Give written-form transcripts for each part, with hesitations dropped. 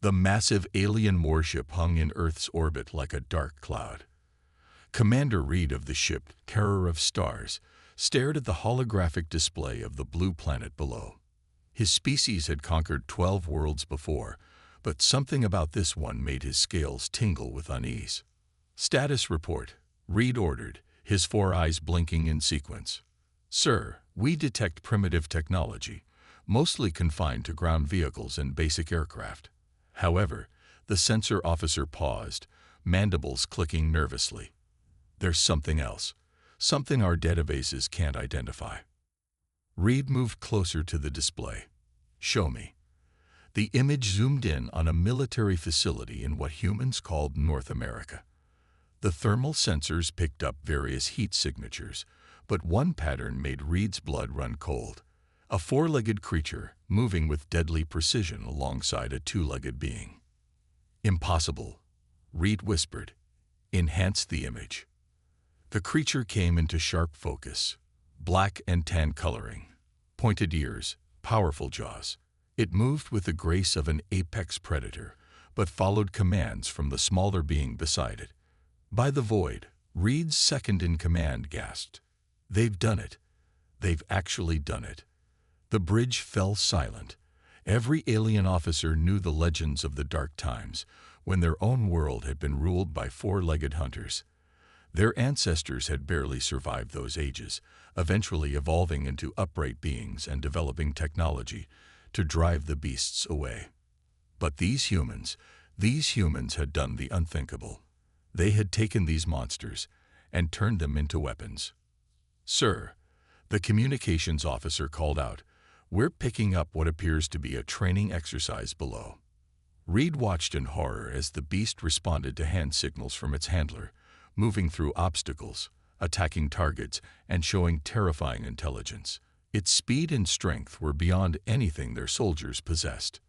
The massive alien warship hung in Earth's orbit like a dark cloud. Commander Reed of the ship, Terror of Stars, stared at the holographic display of the blue planet below. His species had conquered 12 worlds before, but something about this one made his scales tingle with unease. "Status report," Reed ordered, his 4 eyes blinking in sequence. "Sir, we detect primitive technology, mostly confined to ground vehicles and basic aircraft." However, the sensor officer paused, mandibles clicking nervously. "There's something else, something our databases can't identify." Reed moved closer to the display. "Show me." The image zoomed in on a military facility in what humans called North America. The thermal sensors picked up various heat signatures, but one pattern made Reed's blood run cold. A 4-legged creature moving with deadly precision alongside a 2-legged being. "Impossible," Reed whispered. "Enhance the image." The creature came into sharp focus, black and tan coloring, pointed ears, powerful jaws. It moved with the grace of an apex predator, but followed commands from the smaller being beside it. By the void, Reed's second-in-command gasped. "They've done it. They've actually done it." The bridge fell silent. Every alien officer knew the legends of the dark times, when their own world had been ruled by 4-legged hunters. Their ancestors had barely survived those ages, eventually evolving into upright beings and developing technology to drive the beasts away. But these humans had done the unthinkable. They had taken these monsters and turned them into weapons. "Sir," the communications officer called out, "we're picking up what appears to be a training exercise below." Reed watched in horror as the beast responded to hand signals from its handler, moving through obstacles, attacking targets, and showing terrifying intelligence. Its speed and strength were beyond anything their soldiers possessed.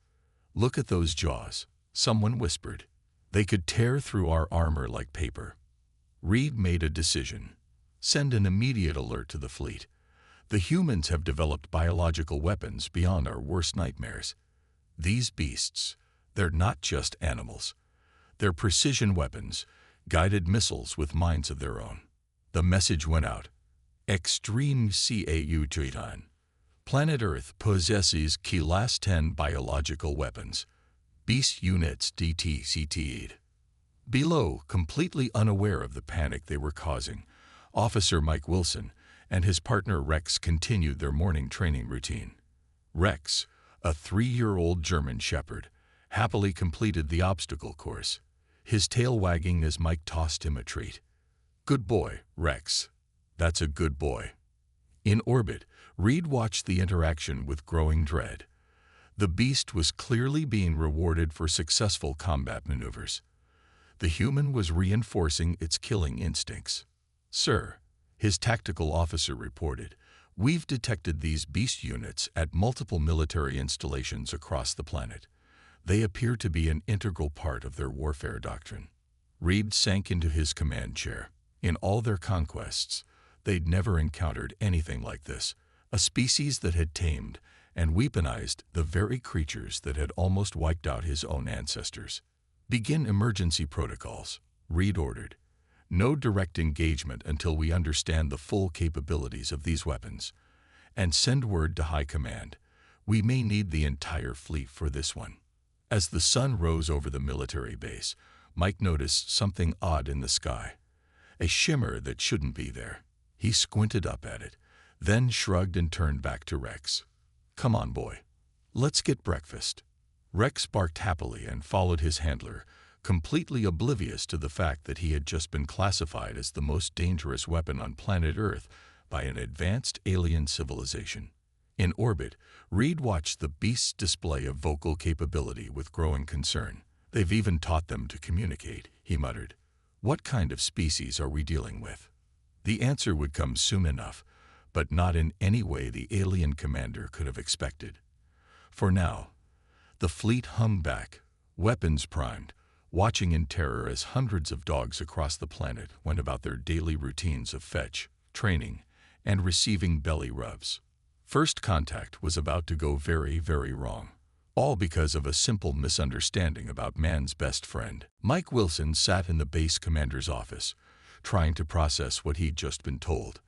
"Look at those jaws," someone whispered. "They could tear through our armor like paper." Reed made a decision. "Send an immediate alert to the fleet. The humans have developed biological weapons beyond our worst nightmares. These beasts, they're not just animals. They're precision weapons, guided missiles with minds of their own." The message went out. Extreme CAU Titan. Planet Earth possesses Class 10 biological weapons. Beast units DTCT'd. Below, completely unaware of the panic they were causing, Officer Mike Wilson and his partner Rex continued their morning training routine. Rex, a 3-year-old German shepherd, happily completed the obstacle course, his tail wagging as Mike tossed him a treat. "Good boy, Rex. That's a good boy." In orbit, Reed watched the interaction with growing dread. The beast was clearly being rewarded for successful combat maneuvers. The human was reinforcing its killing instincts. "Sir," his tactical officer reported, "we've detected these beast units at multiple military installations across the planet. They appear to be an integral part of their warfare doctrine." Reed sank into his command chair. In all their conquests, they'd never encountered anything like this, a species that had tamed and weaponized the very creatures that had almost wiped out his own ancestors. "Begin emergency protocols," Reed ordered. "No direct engagement until we understand the full capabilities of these weapons. And send word to High Command. We may need the entire fleet for this one." As the sun rose over the military base, Mike noticed something odd in the sky, a shimmer that shouldn't be there. He squinted up at it, then shrugged and turned back to Rex. "Come on, boy. Let's get breakfast." Rex barked happily and followed his handler, completely oblivious to the fact that he had just been classified as the most dangerous weapon on planet Earth by an advanced alien civilization. In orbit, Reed watched the beast's display of vocal capability with growing concern. "They've even taught them to communicate," he muttered. "What kind of species are we dealing with?" The answer would come soon enough, but not in any way the alien commander could have expected. For now, the fleet hung back, weapons primed, watching in terror as hundreds of dogs across the planet went about their daily routines of fetch, training, and receiving belly rubs. First contact was about to go very, very wrong. All because of a simple misunderstanding about man's best friend. Mike Wilson sat in the base commander's office, trying to process what he'd just been told.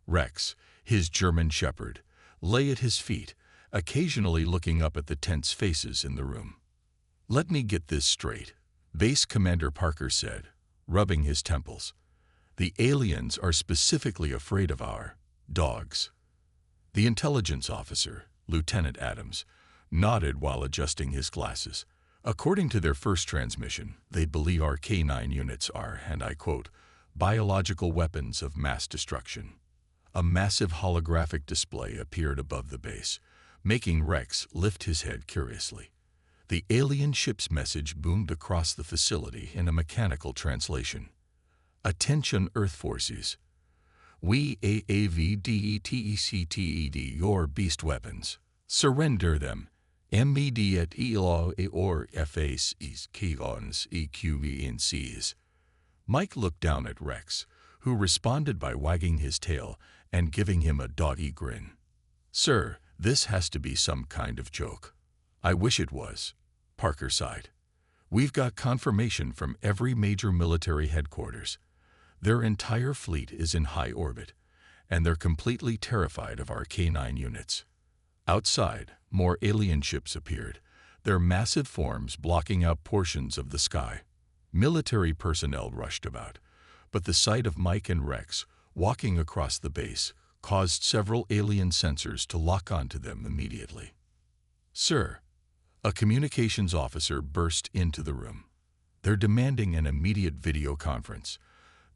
Rex, his German shepherd, lay at his feet, occasionally looking up at the tense faces in the room. "Let me get this straight," Base Commander Parker said, rubbing his temples. "The aliens are specifically afraid of our dogs." The intelligence officer, Lieutenant Adams, nodded while adjusting his glasses. "According to their first transmission, they believe our K9 units are, and I quote, biological weapons of mass destruction." A massive holographic display appeared above the base, making Rex lift his head curiously. The alien ship's message boomed across the facility in a mechanical translation. "Attention Earth forces. We AAVDETECTED your beast weapons. Surrender them. Immediate ELO or FACs KONs EQVNCs." Mike looked down at Rex, who responded by wagging his tail and giving him a doggy grin. "Sir, this has to be some kind of joke." "I wish it was," Parker sighed. "We've got confirmation from every major military headquarters. Their entire fleet is in high orbit, and they're completely terrified of our K9 units." Outside, more alien ships appeared, their massive forms blocking out portions of the sky. Military personnel rushed about, but the sight of Mike and Rex walking across the base caused several alien sensors to lock onto them immediately. "Sir," a communications officer burst into the room. "They're demanding an immediate video conference.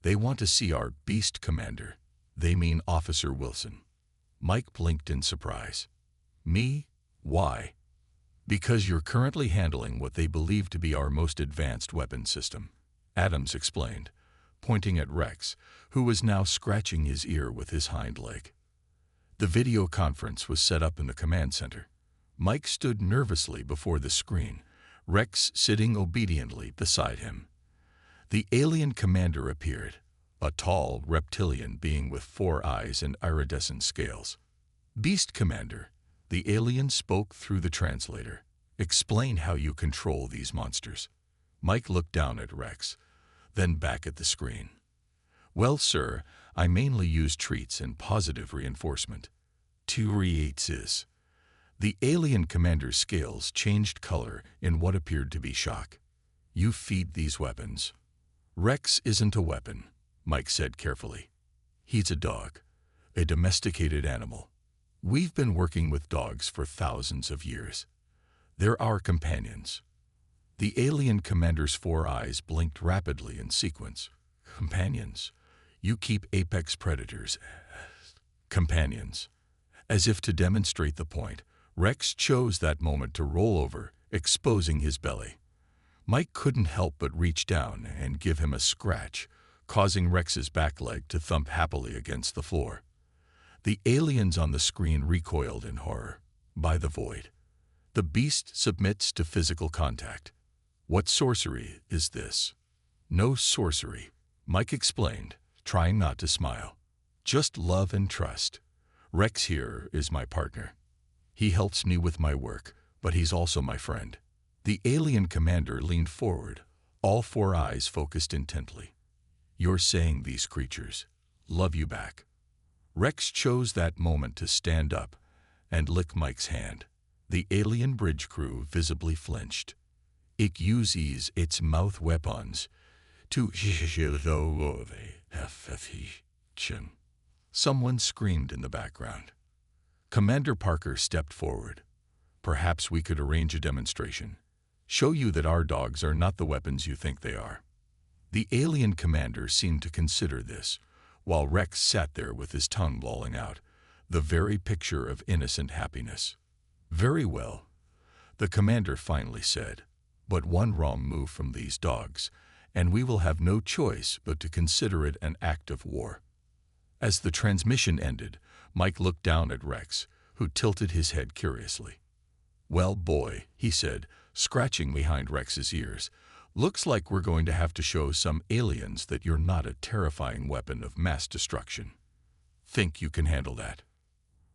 They want to see our beast commander. They mean Officer Wilson." Mike blinked in surprise. "Me? Why?" "Because you're currently handling what they believe to be our most advanced weapon system," Adams explained, pointing at Rex, who was now scratching his ear with his hind leg. The video conference was set up in the command center. Mike stood nervously before the screen, Rex sitting obediently beside him. The alien commander appeared, a tall reptilian being with 4 eyes and iridescent scales. "Beast Commander," the alien spoke through the translator. "Explain how you control these monsters." Mike looked down at Rex, then back at the screen. "Well, sir, I mainly use treats and positive reinforcement." "Two reates." The alien commander's scales changed color in what appeared to be shock. "You feed these weapons." "Rex isn't a weapon," Mike said carefully. "He's a dog, a domesticated animal. We've been working with dogs for thousands of years. They're our companions." The alien commander's 4 eyes blinked rapidly in sequence. "Companions? You keep apex predators as companions." As if to demonstrate the point, Rex chose that moment to roll over, exposing his belly. Mike couldn't help but reach down and give him a scratch, causing Rex's back leg to thump happily against the floor. The aliens on the screen recoiled in horror. "By the void. The beast submits to physical contact." "What sorcery is this?" "No sorcery," Mike explained, trying not to smile. "Just love and trust. Rex here is my partner. He helps me with my work, but he's also my friend." The alien commander leaned forward, all 4 eyes focused intently. "You're saying these creatures love you back?" Rex chose that moment to stand up and lick Mike's hand. The alien bridge crew visibly flinched. "It uses its mouth weapons to..." Someone screamed in the background. Commander Parker stepped forward. "Perhaps we could arrange a demonstration. Show you that our dogs are not the weapons you think they are." The alien commander seemed to consider this, while Rex sat there with his tongue lolling out, the very picture of innocent happiness. "Very well," the commander finally said, "but one wrong move from these dogs, and we will have no choice but to consider it an act of war." As the transmission ended, Mike looked down at Rex, who tilted his head curiously. "Well, boy," he said, scratching behind Rex's ears, "looks like we're going to have to show some aliens that you're not a terrifying weapon of mass destruction. Think you can handle that?"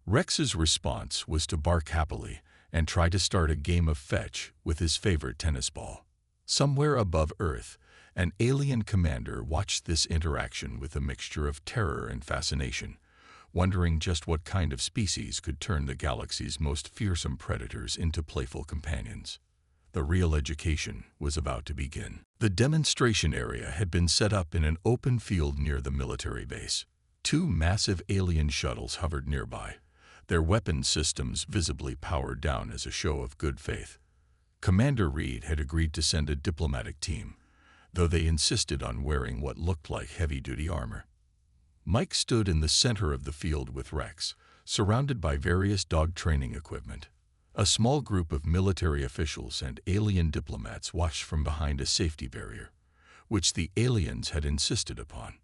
Rex's response was to bark happily and try to start a game of fetch with his favorite tennis ball. Somewhere above Earth, an alien commander watched this interaction with a mixture of terror and fascination, wondering just what kind of species could turn the galaxy's most fearsome predators into playful companions. The real education was about to begin. The demonstration area had been set up in an open field near the military base. Two massive alien shuttles hovered nearby, their weapon systems visibly powered down as a show of good faith. Commander Reed had agreed to send a diplomatic team, though they insisted on wearing what looked like heavy-duty armor. Mike stood in the center of the field with Rex, surrounded by various dog training equipment. A small group of military officials and alien diplomats watched from behind a safety barrier, which the aliens had insisted upon.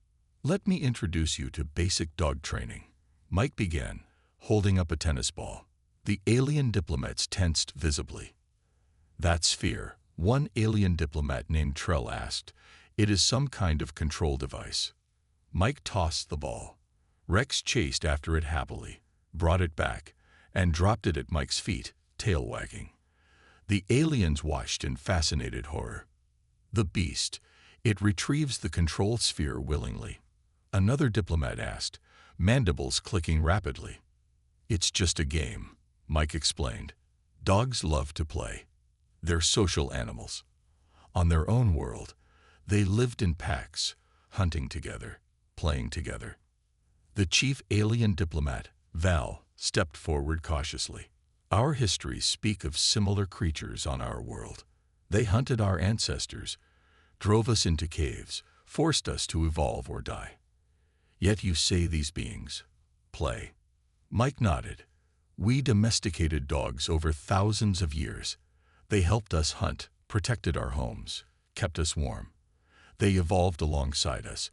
"Let me introduce you to basic dog training," Mike began, holding up a tennis ball. The alien diplomats tensed visibly. "That's fear," one alien diplomat named Trell asked. "It is some kind of control device." Mike tossed the ball. Rex chased after it happily, brought it back, and dropped it at Mike's feet, tail wagging. The aliens watched in fascinated horror. "The beast. It retrieves the control sphere willingly," another diplomat asked, mandibles clicking rapidly. "It's just a game," Mike explained. "Dogs love to play. They're social animals. On their own world, they lived in packs, hunting together, playing together." The chief alien diplomat, Val, stepped forward cautiously. "Our histories speak of similar creatures on our world. They hunted our ancestors, drove us into caves, forced us to evolve or die. Yet you say these beings play." Mike nodded. "We domesticated dogs over thousands of years. They helped us hunt, protected our homes, kept us warm. They evolved alongside us,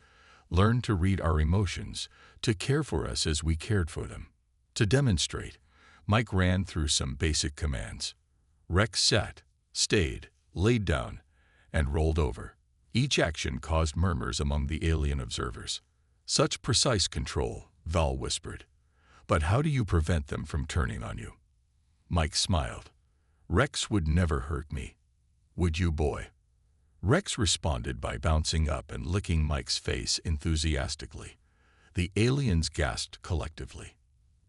learned to read our emotions, to care for us as we cared for them." To demonstrate, Mike ran through some basic commands. Rex sat, stayed, laid down, and rolled over. Each action caused murmurs among the alien observers. "Such precise control," Val whispered. "But how do you prevent them from turning on you?" Mike smiled. "Rex would never hurt me. Would you, boy?" Rex responded by bouncing up and licking Mike's face enthusiastically. The aliens gasped collectively.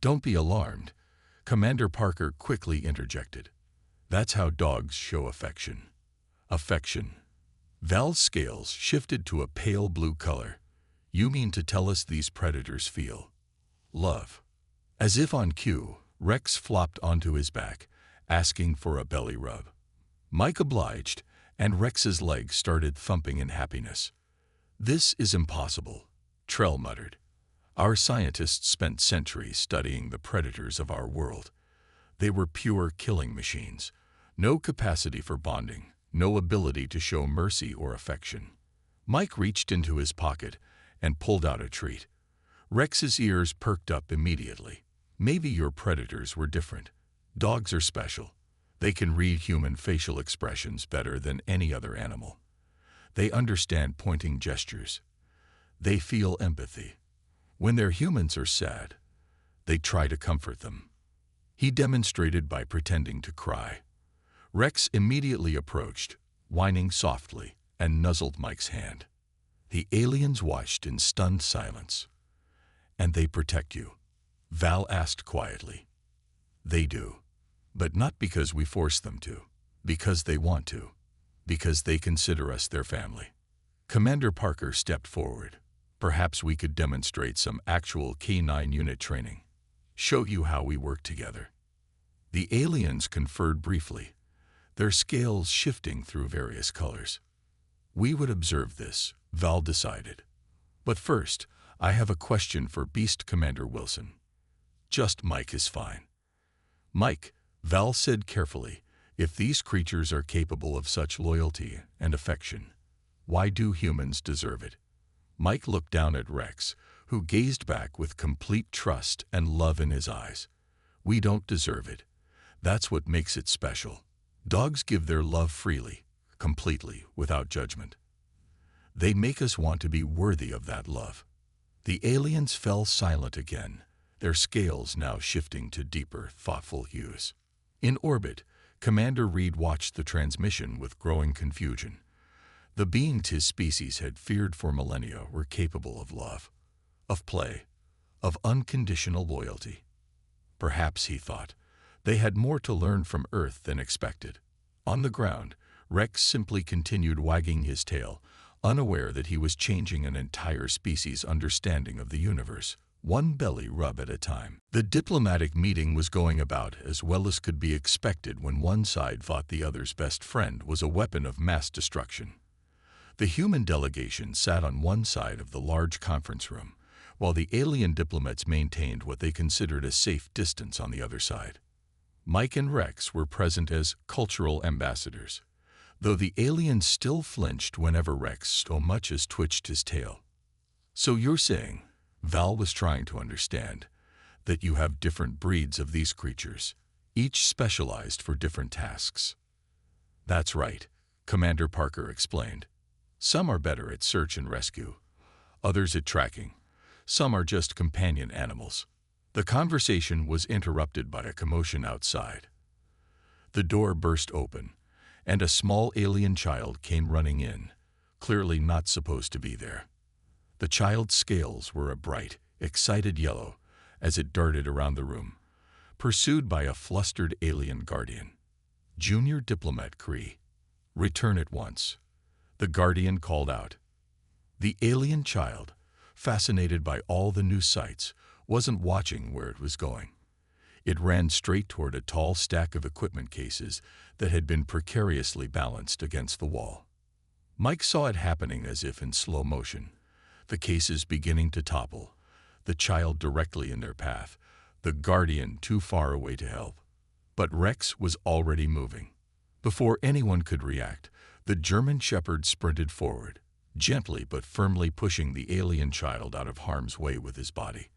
"Don't be alarmed," Commander Parker quickly interjected. "That's how dogs show affection." "Affection." Val's scales shifted to a pale blue color. "You mean to tell us these predators feel love?" As if on cue, Rex flopped onto his back, asking for a belly rub. Mike obliged, and Rex's legs started thumping in happiness. "This is impossible," Trell muttered. "Our scientists spent centuries studying the predators of our world. They were pure killing machines. No capacity for bonding, no ability to show mercy or affection." Mike reached into his pocket and pulled out a treat. Rex's ears perked up immediately. "Maybe your predators were different. Dogs are special. They can read human facial expressions better than any other animal. They understand pointing gestures. They feel empathy. When their humans are sad, they try to comfort them." He demonstrated by pretending to cry. Rex immediately approached, whining softly, and nuzzled Mike's hand. The aliens watched in stunned silence. "And they protect you?" Val asked quietly. "They do. But not because we force them to. Because they want to. Because they consider us their family." Commander Parker stepped forward. "Perhaps we could demonstrate some actual K9 unit training. Show you how we work together." The aliens conferred briefly, their scales shifting through various colors. "We would observe this," Val decided. "But first, I have a question for Beast Commander Wilson." "Just Mike is fine." "Mike," Val said carefully, "if these creatures are capable of such loyalty and affection, why do humans deserve it?" Mike looked down at Rex, who gazed back with complete trust and love in his eyes. "We don't deserve it. That's what makes it special. Dogs give their love freely, completely, without judgment. They make us want to be worthy of that love." The aliens fell silent again, their scales now shifting to deeper, thoughtful hues. In orbit, Commander Reed watched the transmission with growing confusion. The beings his species had feared for millennia were capable of love, of play, of unconditional loyalty. Perhaps, he thought, they had more to learn from Earth than expected. On the ground, Rex simply continued wagging his tail, unaware that he was changing an entire species' understanding of the universe, one belly rub at a time. The diplomatic meeting was going about as well as could be expected when one side thought the other's best friend was a weapon of mass destruction. The human delegation sat on one side of the large conference room, while the alien diplomats maintained what they considered a safe distance on the other side. Mike and Rex were present as cultural ambassadors, though the aliens still flinched whenever Rex so much as twitched his tail. "So you're saying," Val was trying to understand, "that you have different breeds of these creatures, each specialized for different tasks?" "That's right," Commander Parker explained. "Some are better at search and rescue, others at tracking. Some are just companion animals." The conversation was interrupted by a commotion outside. The door burst open, and a small alien child came running in, clearly not supposed to be there. The child's scales were a bright, excited yellow as it darted around the room, pursued by a flustered alien guardian. "Junior Diplomat Kree, return at once," the guardian called out. The alien child, fascinated by all the new sights, wasn't watching where it was going. It ran straight toward a tall stack of equipment cases that had been precariously balanced against the wall. Mike saw it happening as if in slow motion, the cases beginning to topple, the child directly in their path, the guardian too far away to help. But Rex was already moving. Before anyone could react, the German Shepherd sprinted forward, gently but firmly pushing the alien child out of harm's way with his body.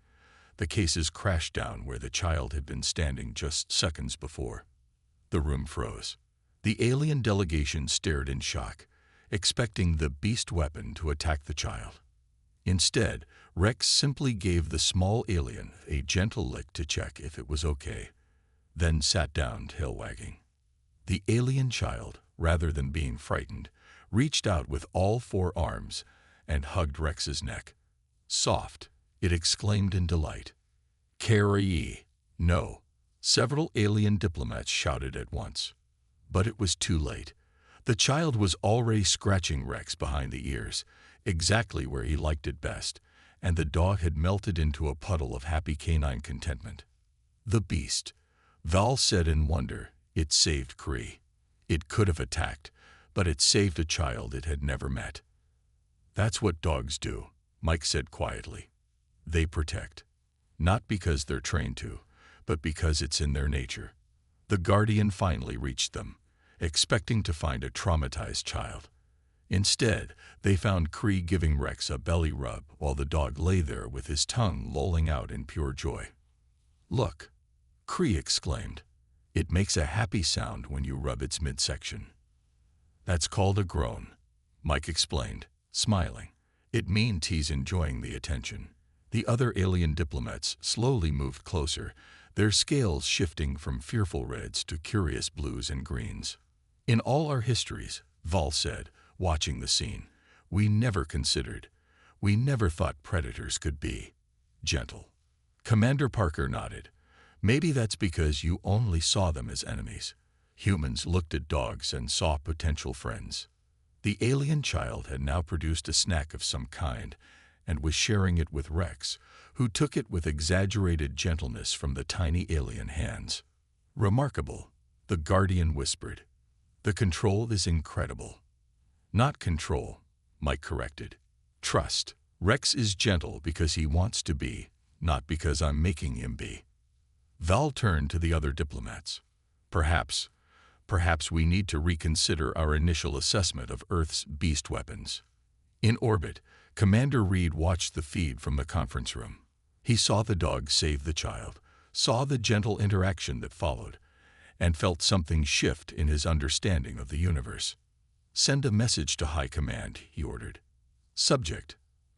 The cases crashed down where the child had been standing just seconds before. The room froze. The alien delegation stared in shock, expecting the beast weapon to attack the child. Instead, Rex simply gave the small alien a gentle lick to check if it was okay, then sat down, tail wagging. The alien child, rather than being frightened, reached out with all four arms and hugged Rex's neck. "Soft," it exclaimed in delight. "Carrie, no," several alien diplomats shouted at once. But it was too late. The child was already scratching Rex behind the ears, exactly where he liked it best, and the dog had melted into a puddle of happy canine contentment. "The beast," Val said in wonder. It saved Kree. It could have attacked, but it saved a child it had never met. "That's what dogs do," Mike said quietly. "They protect. Not because they're trained to, but because it's in their nature." The guardian finally reached them, expecting to find a traumatized child. Instead, they found Kree giving Rex a belly rub while the dog lay there with his tongue lolling out in pure joy. "Look," Kree exclaimed. "It makes a happy sound when you rub its midsection." "That's called a groan," Mike explained, smiling. "It means he's enjoying the attention." The other alien diplomats slowly moved closer, their scales shifting from fearful reds to curious blues and greens. "In all our histories," Val said, watching the scene, we never thought predators could be gentle." Commander Parker nodded. "Maybe that's because you only saw them as enemies. Humans looked at dogs and saw potential friends." The alien child had now produced a snack of some kind and was sharing it with Rex, who took it with exaggerated gentleness from the tiny alien hands. "Remarkable," the guardian whispered. "The control is incredible." "Not control," Mike corrected. "Trust. Rex is gentle because he wants to be, not because I'm making him be." Val turned to the other diplomats. Perhaps we need to reconsider our initial assessment of Earth's beast weapons." In orbit, Commander Reed watched the feed from the conference room. He saw the dog save the child, saw the gentle interaction that followed, and felt something shift in his understanding of the universe. "Send a message to High Command," he ordered. "Subject: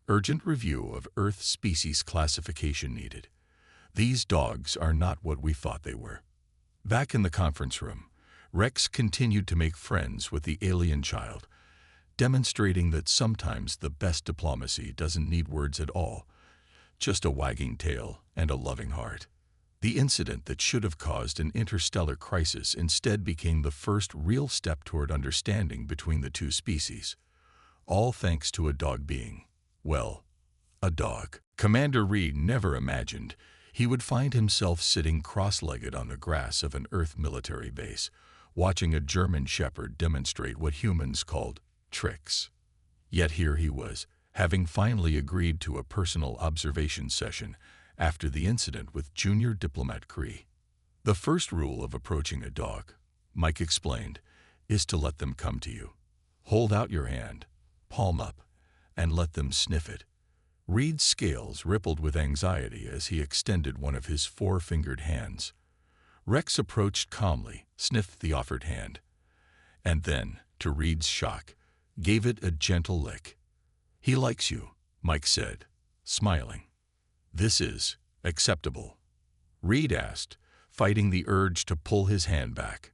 urgent review of Earth species classification needed. These dogs are not what we thought they were." Back in the conference room, Rex continued to make friends with the alien child, demonstrating that sometimes the best diplomacy doesn't need words at all, just a wagging tail and a loving heart. The incident that should have caused an interstellar crisis instead became the first real step toward understanding between the two species. All thanks to a dog being, well, a dog. Commander Reed never imagined he would find himself sitting cross-legged on the grass of an Earth military base, watching a German shepherd demonstrate what humans called tricks. Yet here he was, having finally agreed to a personal observation session after the incident with junior diplomat Cree. The first rule of approaching a dog, Mike explained, is to let them come to you. Hold out your hand, palm up, and let them sniff it. Reed's scales rippled with anxiety as he extended one of his four-fingered hands. Rex approached calmly, sniffed the offered hand, and then, to Reed's shock, gave it a gentle lick. "He likes you," Mike said, smiling. "This is acceptable?" Reed asked, fighting the urge to pull his hand back.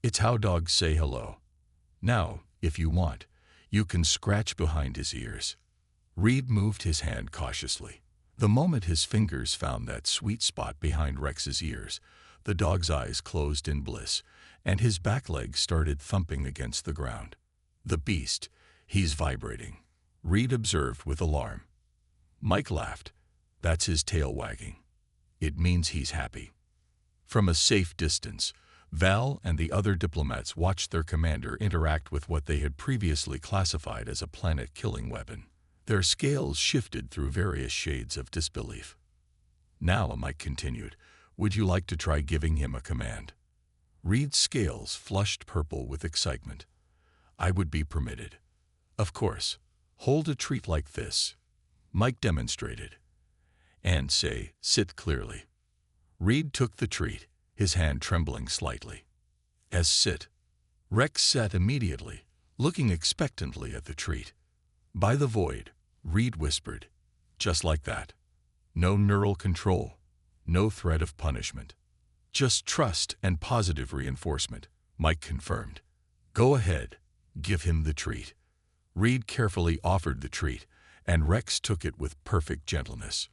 "It's how dogs say hello. Now, if you want, you can scratch behind his ears." Reed moved his hand cautiously. The moment his fingers found that sweet spot behind Rex's ears, the dog's eyes closed in bliss, and his back legs started thumping against the ground. "The beast, he's vibrating," Reed observed with alarm. Mike laughed. "That's his tail wagging. It means he's happy." From a safe distance, Val and the other diplomats watched their commander interact with what they had previously classified as a planet-killing weapon. Their scales shifted through various shades of disbelief. "Now," Mike continued, "would you like to try giving him a command?" Reed's scales flushed purple with excitement. "I would be permitted." "Of course. Hold a treat like this," Mike demonstrated, "and say, 'Sit clearly.'" Reed took the treat, his hand trembling slightly. As sit. Rex sat immediately, looking expectantly at the treat. "By the void," Reed whispered, "just like that. No neural control, no threat of punishment. Just trust and positive reinforcement," Mike confirmed. "Go ahead, give him the treat." Reed carefully offered the treat, and Rex took it with perfect gentleness.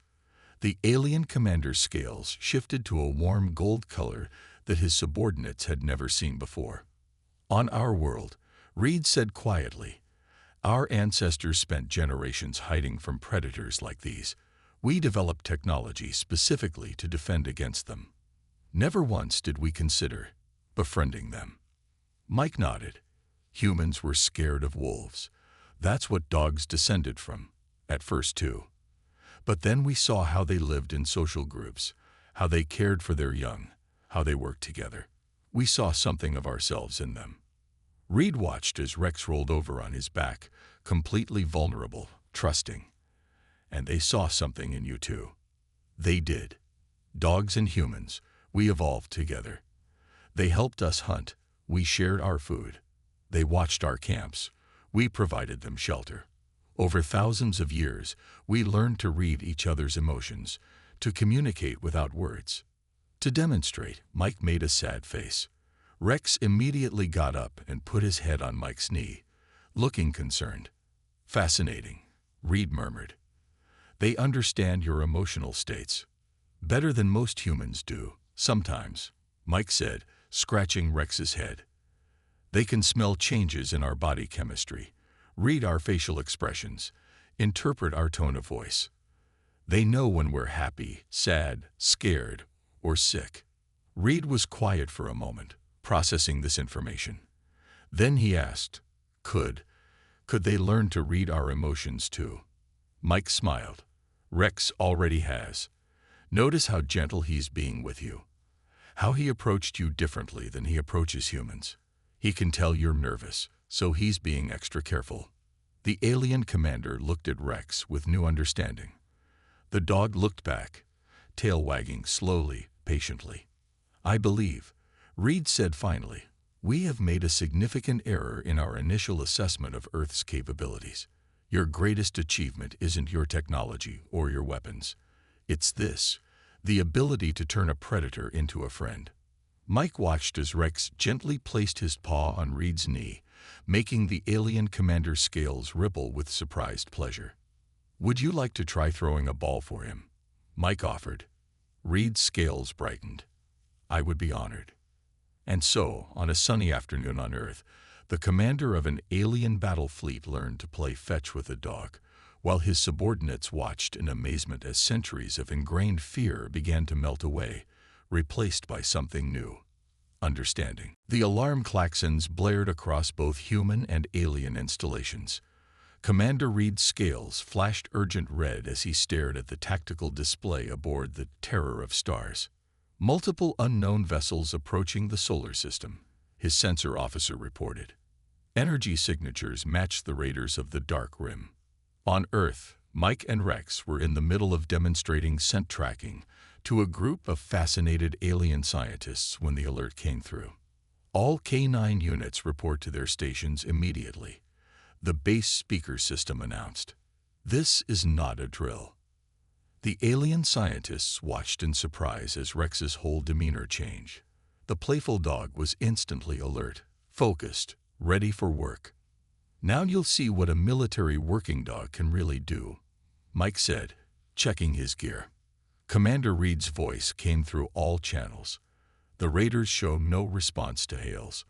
The alien commander's scales shifted to a warm gold color that his subordinates had never seen before. "On our world," Reed said quietly, "our ancestors spent generations hiding from predators like these. We developed technology specifically to defend against them. Never once did we consider befriending them." Mike nodded. "Humans were scared of wolves. That's what dogs descended from, at first too. But then we saw how they lived in social groups, how they cared for their young, how they worked together. We saw something of ourselves in them." Reed watched as Rex rolled over on his back, completely vulnerable, trusting. "And they saw something in you too." "They did. Dogs and humans, we evolved together. They helped us hunt, we shared our food. They watched our camps, we provided them shelter. Over thousands of years, we learned to read each other's emotions, to communicate without words." To demonstrate, Mike made a sad face. Rex immediately got up and put his head on Mike's knee, looking concerned. "Fascinating," Reed murmured. "They understand your emotional states. Better than most humans do, sometimes," Mike said, scratching Rex's head. "They can smell changes in our body chemistry, read our facial expressions, interpret our tone of voice. They know when we're happy, sad, scared, or sick." Reed was quiet for a moment, processing this information. Then he asked, Could they learn to read our emotions too?" Mike smiled. "Rex already has. Notice how gentle he's being with you. How he approached you differently than he approaches humans. He can tell you're nervous, so he's being extra careful." The alien commander looked at Rex with new understanding. The dog looked back, tail wagging slowly, patiently. "I believe," Reed said finally, "we have made a significant error in our initial assessment of Earth's capabilities. Your greatest achievement isn't your technology or your weapons. It's this, the ability to turn a predator into a friend." Mike watched as Rex gently placed his paw on Reed's knee, making the alien commander's scales ripple with surprised pleasure. "Would you like to try throwing a ball for him?" Mike offered. Reed's scales brightened. "I would be honored." And so, on a sunny afternoon on Earth, the commander of an alien battle fleet learned to play fetch with a dog, while his subordinates watched in amazement as centuries of ingrained fear began to melt away, replaced by something new: understanding. The alarm klaxons blared across both human and alien installations. Commander Reed's scales flashed urgent red as he stared at the tactical display aboard the Terror of Stars. "Multiple unknown vessels approaching the solar system," his sensor officer reported. Energy signatures matched the raiders of the Dark Rim. On Earth, Mike and Rex were in the middle of demonstrating scent tracking to a group of fascinated alien scientists when the alert came through. "All K9 units report to their stations immediately," the base speaker system announced. "This is not a drill." The alien scientists watched in surprise as Rex's whole demeanor changed. The playful dog was instantly alert, focused, ready for work. "Now you'll see what a military working dog can really do," Mike said, checking his gear. Commander Reed's voice came through all channels. "The raiders show no response to hails.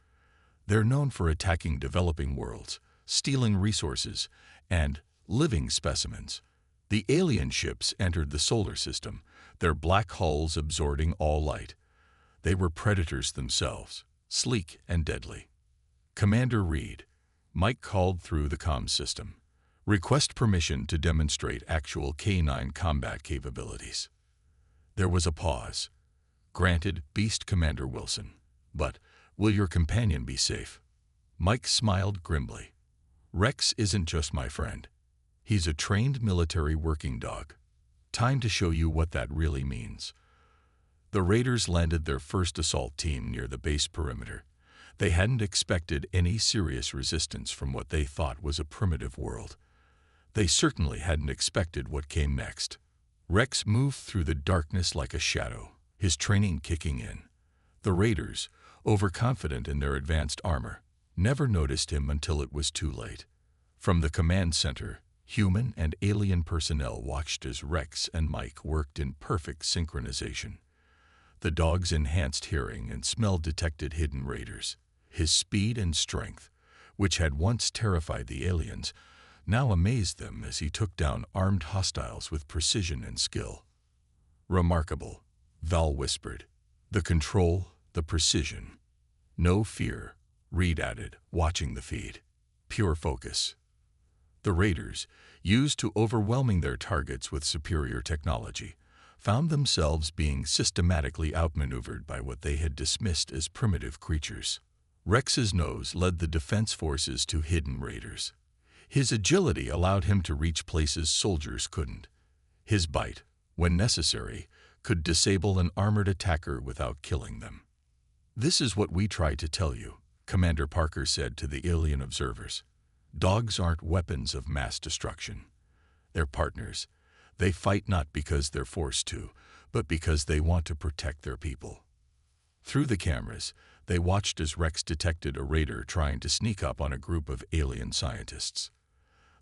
They're known for attacking developing worlds, stealing resources, and living specimens. The alien ships entered the solar system, their black hulls absorbing all light. They were predators themselves, sleek and deadly." "Commander Reed," Mike called through the comm system, "request permission to demonstrate actual K9 combat capabilities." There was a pause. "Granted, Beast Commander Wilson. But will your companion be safe?" Mike smiled grimly. "Rex isn't just my friend. He's a trained military working dog. Time to show you what that really means." The raiders landed their first assault team near the base perimeter. They hadn't expected any serious resistance from what they thought was a primitive world. They certainly hadn't expected what came next. Rex moved through the darkness like a shadow, his training kicking in. The raiders, overconfident in their advanced armor, never noticed him until it was too late. From the command center, human and alien personnel watched as Rex and Mike worked in perfect synchronization. The dog's enhanced hearing and smell detected hidden raiders. His speed and strength, which had once terrified the aliens, now amazed them as he took down armed hostiles with precision and skill. "Remarkable," Val whispered. "The control, the precision. No fear," Reed added, watching the feed. "Pure focus." The raiders, used to overwhelming their targets with superior technology, found themselves being systematically outmaneuvered by what they had dismissed as primitive creatures. Rex's nose led the defense forces to hidden raiders. His agility allowed him to reach places soldiers couldn't. His bite, when necessary, could disable an armored attacker without killing them. "This is what we tried to tell you," Commander Parker said to the alien observers. "Dogs aren't weapons of mass destruction. They're partners. They fight not because they're forced to, but because they want to protect their people." Through the cameras, they watched as Rex detected a raider trying to sneak up on a group of alien scientists.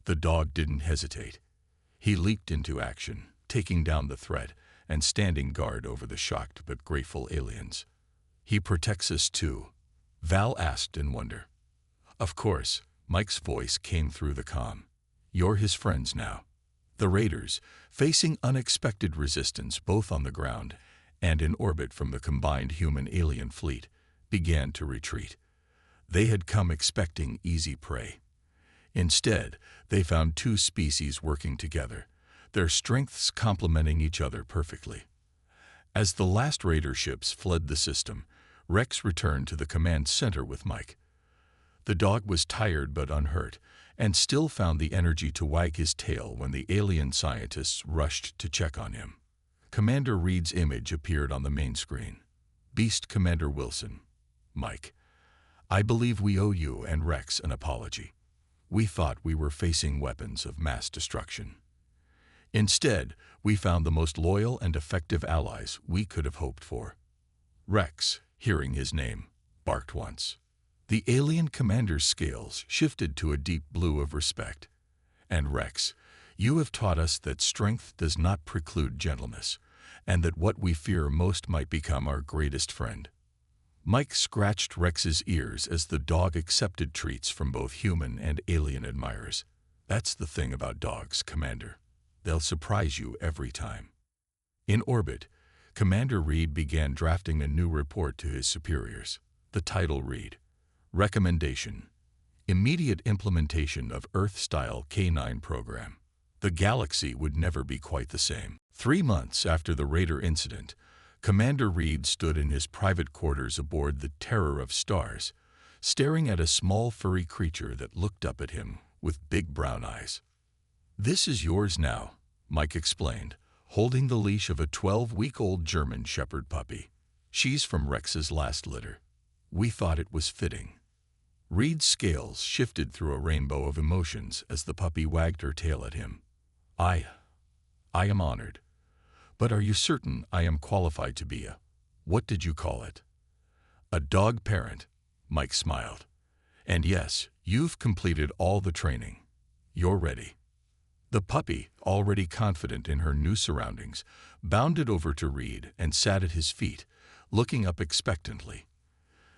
The dog didn't hesitate. He leaped into action, taking down the threat and standing guard over the shocked but grateful aliens. "He protects us too?" Val asked in wonder. "Of course," Mike's voice came through the comm. "You're his friends now." The raiders, facing unexpected resistance both on the ground and in orbit from the combined human-alien fleet, began to retreat. They had come expecting easy prey. Instead, they found two species working together, their strengths complementing each other perfectly. As the last raider ships fled the system, Rex returned to the command center with Mike. The dog was tired but unhurt, and still found the energy to wag his tail when the alien scientists rushed to check on him. Commander Reed's image appeared on the main screen. "Beast Commander Wilson. Mike, I believe we owe you and Rex an apology. We thought we were facing weapons of mass destruction. Instead, we found the most loyal and effective allies we could have hoped for. Rex," hearing his name, barked once. The alien commander's scales shifted to a deep blue of respect. And Rex, you have taught us that strength does not preclude gentleness, and that what we fear most might become our greatest friend. Mike scratched Rex's ears as the dog accepted treats from both human and alien admirers. That's the thing about dogs, Commander. They'll surprise you every time. In orbit, Commander Reed began drafting a new report to his superiors. The title read, Recommendation: Immediate implementation of Earth-style K9 program. The galaxy would never be quite the same. 3 months after the Raider incident, Commander Reed stood in his private quarters aboard the Terror of Stars, staring at a small furry creature that looked up at him with big brown eyes. "This is yours now," Mike explained, holding the leash of a 12-week-old German Shepherd puppy. "She's from Rex's last litter. We thought it was fitting." Reed's scales shifted through a rainbow of emotions as the puppy wagged her tail at him. I am honored. But are you certain I am qualified to be what did you call it?" "A dog parent," Mike smiled. "And yes, you've completed all the training. You're ready." The puppy, already confident in her new surroundings, bounded over to Reed and sat at his feet, looking up expectantly.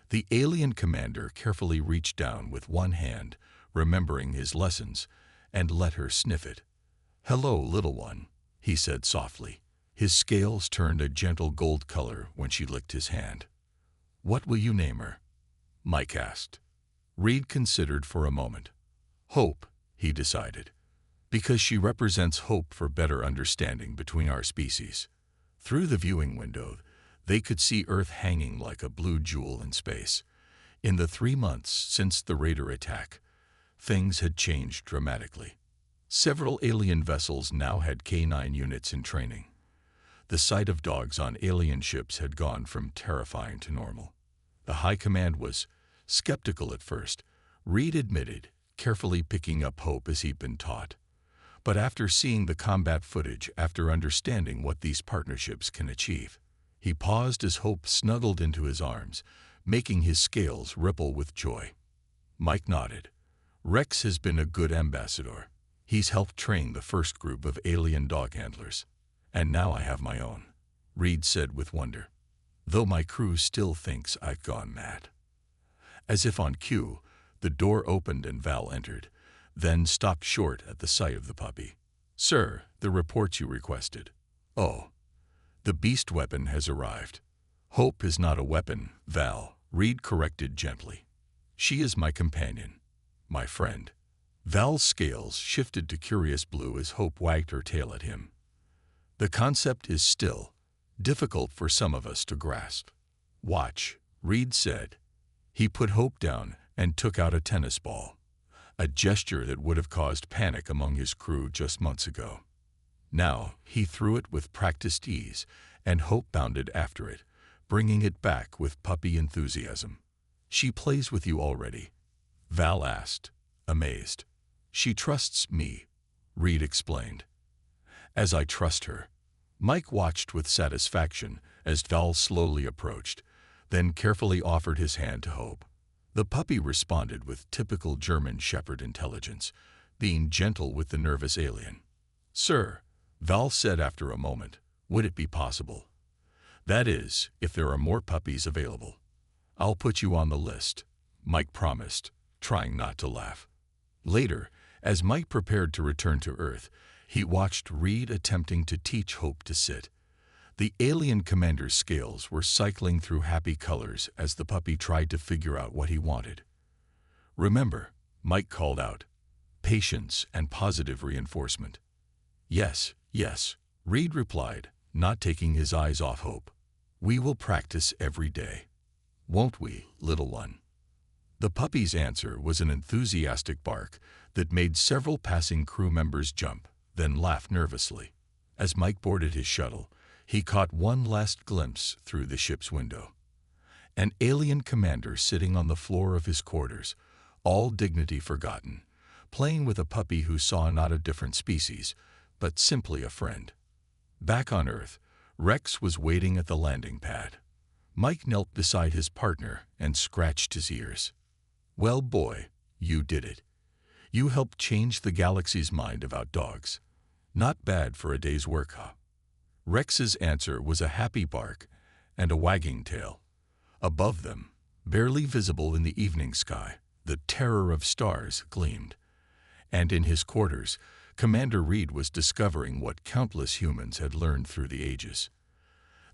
The alien commander carefully reached down with one hand, remembering his lessons, and let her sniff it. "Hello, little one," he said softly. His scales turned a gentle gold color when she licked his hand. "What will you name her?" Mike asked. Reed considered for a moment. "Hope," he decided, "because she represents hope for better understanding between our species." Through the viewing window, they could see Earth hanging like a blue jewel in space. In the 3 months since the Raider attack, things had changed dramatically. Several alien vessels now had K9 units in training. The sight of dogs on alien ships had gone from terrifying to normal. The High Command was skeptical at first, Reed admitted, carefully picking up Hope as he'd been taught. But after seeing the combat footage, after understanding what these partnerships can achieve, he paused as Hope snuggled into his arms, making his scales ripple with joy. Mike nodded. "Rex has been a good ambassador. He's helped train the first group of alien dog handlers. And now I have my own," Reed said with wonder. "Though my crew still thinks I've gone mad." As if on cue, the door opened and Val entered, then stopped short at the sight of the puppy. "Sir, the reports you requested." "Oh, the beast weapon has arrived." "Hope is not a weapon, Val," Reed corrected gently. "She is my companion, my friend." Val's scales shifted to curious blue as Hope wagged her tail at him. "The concept is still difficult for some of us to grasp." "Watch," Reed said. He put Hope down and took out a tennis ball, a gesture that would have caused panic among his crew just months ago. Now he threw it with practiced ease, and Hope bounded after it, bringing it back with puppy enthusiasm. "She plays with you already?" Val asked, amazed. "She trusts me," Reed explained. "As I trust her." Mike watched with satisfaction as Val slowly approached, then carefully offered his hand to Hope. The puppy responded with typical German Shepherd intelligence, being gentle with the nervous alien. "Sir," Val said after a moment, "would it be possible? That is, if there are more puppies available. I'll put you on the list," Mike promised, trying not to laugh. Later, as Mike prepared to return to Earth, he watched Reed attempting to teach Hope to sit. The alien commander's scales were cycling through happy colors as the puppy tried to figure out what he wanted. "Remember," Mike called out, "patience and positive reinforcement." "Yes, yes," Reed replied, not taking his eyes off Hope. "We will practice every day. Won't we, little one?" The puppy's answer was an enthusiastic bark that made several passing crew members jump, then laugh nervously. As Mike boarded his shuttle, he caught one last glimpse through the ship's window. An alien commander sitting on the floor of his quarters, all dignity forgotten, playing with a puppy who saw not a different species, but simply a friend. Back on Earth, Rex was waiting at the landing pad. Mike knelt beside his partner and scratched his ears. "Well, boy, you did it. You helped change the galaxy's mind about dogs. Not bad for a day's work, huh?" Rex's answer was a happy bark and a wagging tail. Above them, barely visible in the evening sky, the terror of stars gleamed. And in his quarters, Commander Reed was discovering what countless humans had learned through the ages: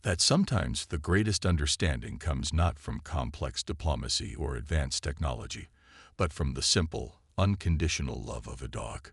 that sometimes the greatest understanding comes not from complex diplomacy or advanced technology, but from the simple, unconditional love of a dog.